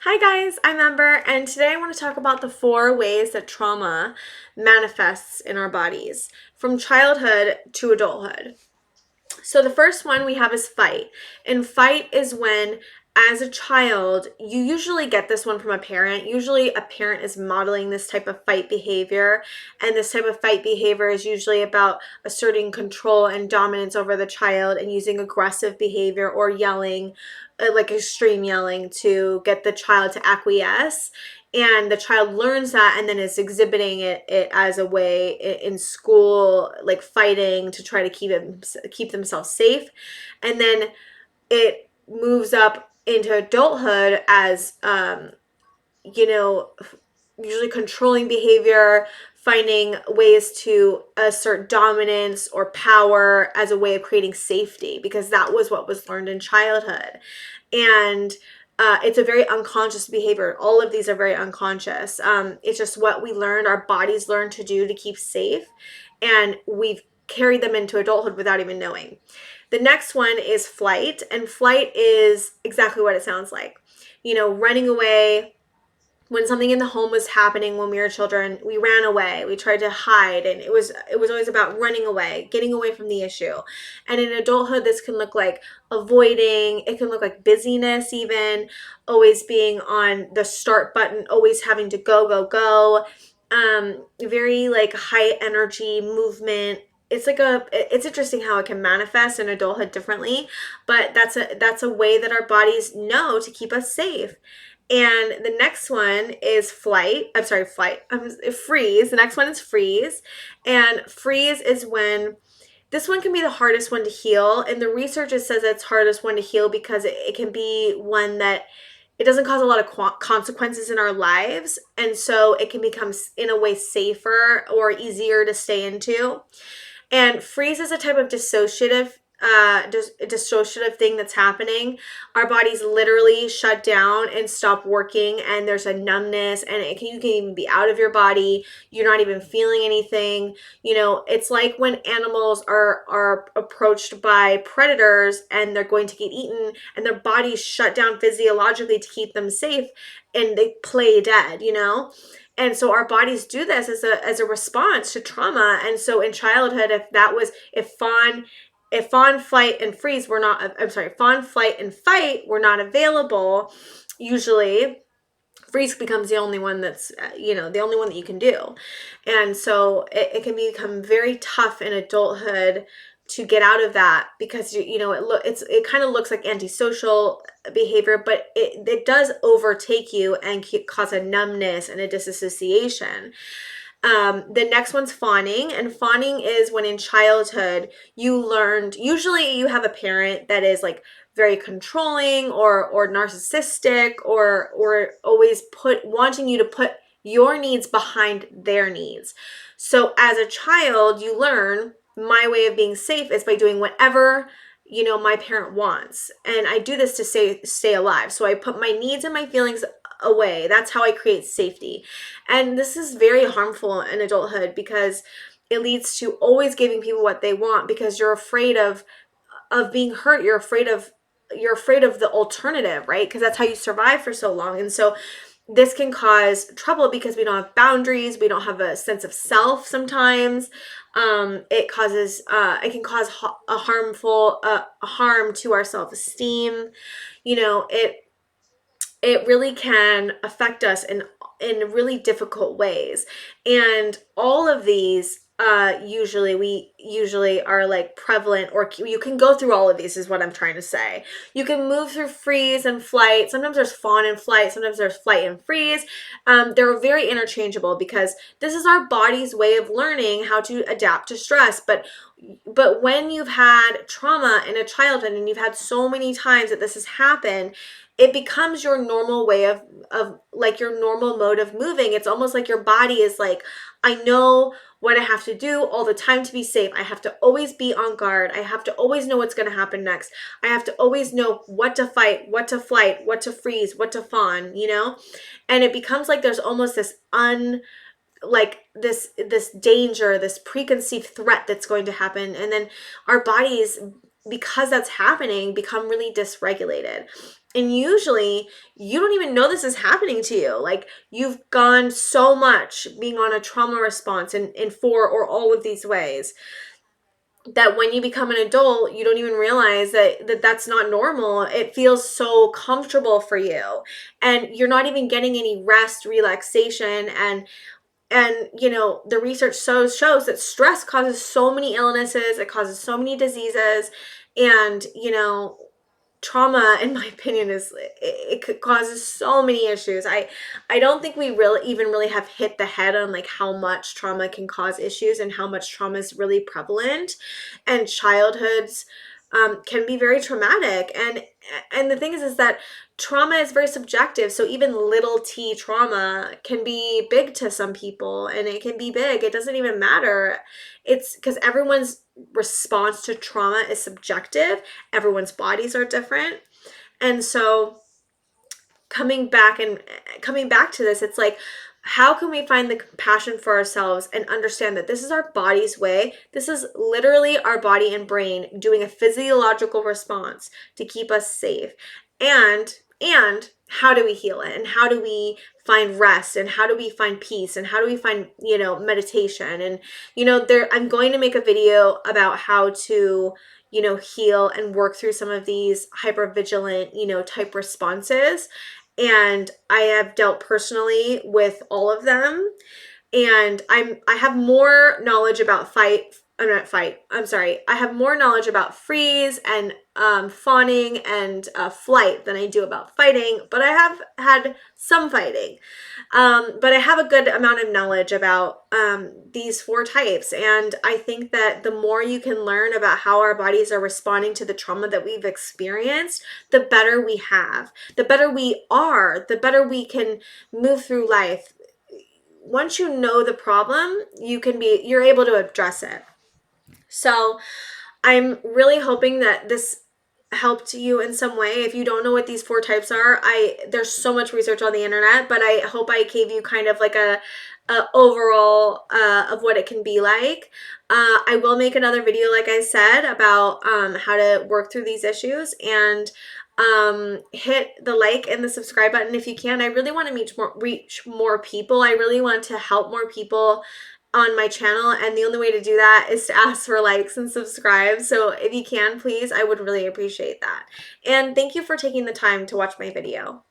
Hi guys, I'm Amber, and today I want to talk about the 4 ways that trauma manifests in our bodies from childhood to adulthood. So the first one we have is fight. And fight is when, as a child, you usually get this one from a parent. Usually a parent is modeling this type of fight behavior, and this type of fight behavior is usually about asserting control and dominance over the child and using aggressive behavior or yelling, like extreme yelling, to get the child to acquiesce. And the child learns that and then is exhibiting it as a way in school, like fighting to try to keep themselves safe. And then it moves up into adulthood as you know usually controlling behavior, finding ways to assert dominance or power as a way of creating safety, because that was what was learned in childhood. And it's a very unconscious behavior. All of these are very unconscious. It's just what we learned, our bodies learned to do to keep safe, and we've carried them into adulthood without even knowing. The next one is flight, and flight is exactly what it sounds like. Running away. When something in the home was happening when we were children, we ran away, we tried to hide, and it was always about running away, getting away from the issue. And in adulthood, this can look like avoiding, it can look like busyness, even always being on the start button, always having to go. Very like high energy movement. It's interesting how it can manifest in adulthood differently, but that's a way that our bodies know to keep us safe. And the next one is flight. I'm sorry, flight. Freeze. The next one is freeze. And freeze is when this one can be the hardest one to heal. And the research says it's hardest one to heal because it can be one that it doesn't cause a lot of consequences in our lives. And so it can become, in a way, safer or easier to stay into. And freeze is a type of dissociative thing that's happening. Our bodies literally shut down and stop working, and there's a numbness, and you can even be out of your body. You're not even feeling anything. It's like when animals are approached by predators and they're going to get eaten, and their bodies shut down physiologically to keep them safe, and they play dead. And so our bodies do this as a response to trauma. And so in childhood, if fawn, flight, and freeze were not, I'm sorry, fawn, flight, and fight were not available, usually freeze becomes the only one that's, the only one that you can do. And so it can become very tough in adulthood to get out of that, because it kind of looks like antisocial behavior, but it does overtake you and cause a numbness and a disassociation. The next one's fawning, and fawning is when in childhood you learned, usually you have a parent that is like very controlling or narcissistic or always wanting you to put your needs behind their needs. So as a child, you learn my way of being safe is by doing whatever my parent wants, and I do this to stay alive. So I put my needs and my feelings away. That's how I create safety. And this is very harmful in adulthood because it leads to always giving people what they want, because you're afraid of being hurt. You're afraid of the alternative, right? Because that's how you survive for so long. And so this can cause trouble because we don't have boundaries. We don't have a sense of self sometimes. It can cause a harmful harm to our self-esteem. It really can affect us in really difficult ways. And all of these usually are like prevalent, or you can go through all of these, is what I'm trying to say. You can move through freeze and flight. Sometimes there's fawn and flight, sometimes there's flight and freeze. They're very interchangeable because this is our body's way of learning how to adapt to stress. But when you've had trauma in a childhood and you've had so many times that this has happened, it becomes your normal way of like your normal mode of moving. It's almost like your body is like, I know what I have to do all the time to be safe. I have to always be on guard. I have to always know what's going to happen next. I have to always know what to fight, what to flight, what to freeze, what to fawn, And it becomes like there's almost this danger, this preconceived threat that's going to happen. And then our bodies, because that's happening, become really dysregulated. And usually you don't even know this is happening to you. Like, you've gone so much being on a trauma response in four or all of these ways, that when you become an adult, you don't even realize that that's not normal. It feels so comfortable for you, and you're not even getting any rest, relaxation, and the research shows that stress causes so many illnesses, it causes so many diseases, and trauma, in my opinion, it causes so many issues. I don't think we really have hit the head on like how much trauma can cause issues and how much trauma is really prevalent, and childhoods can be very traumatic. And the thing is that trauma is very subjective. So even little t trauma can be big to some people, and it can be big. It doesn't even matter. It's because everyone's response to trauma is subjective. Everyone's bodies are different. And so coming back to this, it's like, how can we find the compassion for ourselves and understand that this is our body's way? This is literally our body and brain doing a physiological response to keep us safe. And how do we heal it? And how do we find rest? And how do we find peace? And how do we find, meditation? And, I'm going to make a video about how to, heal and work through some of these hypervigilant, type responses. And I have dealt personally with all of them. And I have more knowledge about I have more knowledge about freeze and fawning and flight than I do about fighting, but I have had some fighting. But I have a good amount of knowledge about these four types. And I think that the more you can learn about how our bodies are responding to the trauma that we've experienced, the better we have, the better we are, the better we can move through life. Once you know the problem, you're able to address it. So I'm really hoping that this helped you in some way. If you don't know what these four types are, there's so much research on the internet, but I hope I gave you kind of like a overall of what it can be like. I will make another video, like I said, about how to work through these issues, and hit the like and the subscribe button if you can. I really want to reach more people. I really want to help more people on my channel, and the only way to do that is to ask for likes and subscribe. So if you can, please, I would really appreciate that. And thank you for taking the time to watch my video.